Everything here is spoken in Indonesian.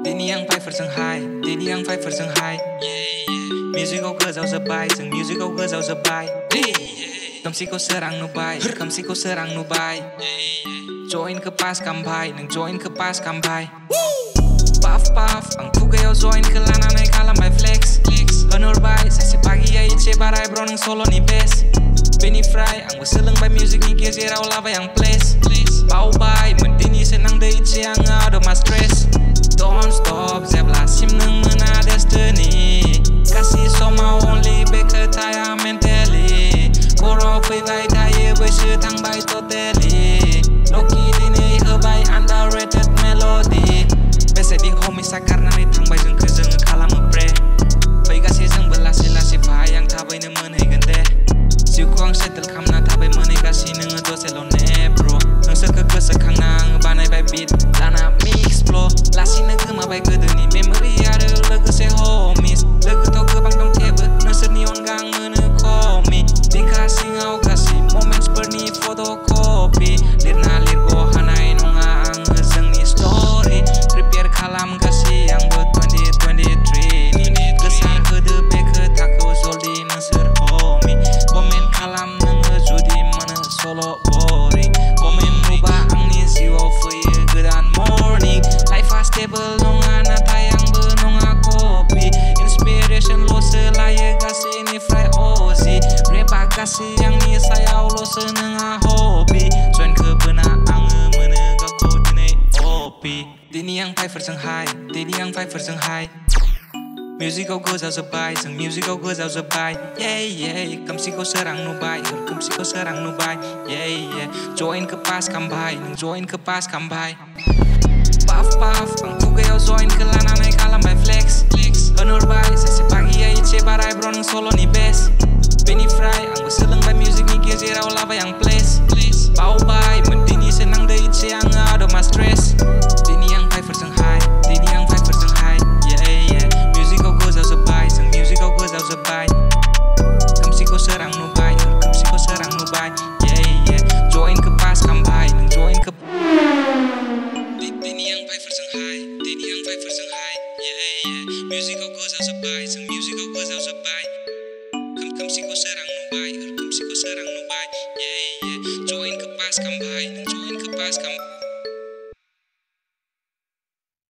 Dini yang fight for Shanghai, Dini yang fight for Shanghai. Musical girls out the bay, some musical girls out the bay. Kamsi ko serang nubai, kamsi ko serang nubai. Join ke pas kampai, nang join ke pas kampai. Puff puff, ang tugayo join ke lana naik kalam by flex. Honor by, sesi pagi ya ice barai bro nang solo ni best. Benny Fry, ang waseleng by music ni kia zera lava yang place. Pau by, mendini senang de ice yang out of my stress. Don't stop, zebla sim nang mena destiny. Kasih soma only beke taya mentally. Koro pui vai taya beshi tang by totally. Loki dini hebai underrated melody. Bese di homie sakarna ni tang by jeng ke jeng kalam pre. Pai kasih jeng belasi lasi vai yang tabai ne menai gende. Siu kuang settle kamna tabai menai kasih neng do selone bro. Neng seke sekang nang banai by beat lana mix flow. Lasi ne gema by gedeni memory ada lege se homies. Lege to gebang dong tebe neng serni on gang mene komi. Dikasih ngau kasih moment seperti fotokopi. Lirna lir go hanai nonga ang ngezeng ni story. Prepare kalam kasih yang buat 2023 ni. Kesan kede beke tako zoldi neng ser homie. Komen kalam neng ngejudi mana solo boring. Komen rubah ang ni ziwa fuye gedan morning. Life a stable nonga nata yang benonga kopi. Inspiration lo selaya kasih ni fry ozi. Reba kasih yang ni saya lo seneng hobi. Join ke benak ange menegak ko dine opi. Dini yang fight for Shanghai, Dini yang fight for Shanghai. Musical goes out the bay, some musical goes out the bay. Yeah yeah, kamsi ko serang nubai, kamsi ko serang nubai. Yeah yeah, join ke pas kambai, join ke pas kambai. Puff puff, ang tugayo join ke lana naik kalam by flex. Honor by, sesi pagi ya ice barai bro nang solo ni best. Benny Fry, ang waseleng by music ni kia zera lava yang place. Pau by, mendini senang de ice yang out of my stress. Dini yang fight for Shanghai, Dini yang fight for Shanghai. Yeah yeah, musical goes out the bay, some musical goes out the bay. Kamsi ko serang nubai, kamsi ko serang nubai. Yeah yeah, join ke pas kambai, join ke. Dini yang fight for Shanghai, Dini yang fight for Shanghai. Yeah yeah, musical goes out the bay, some musical goes out the bay.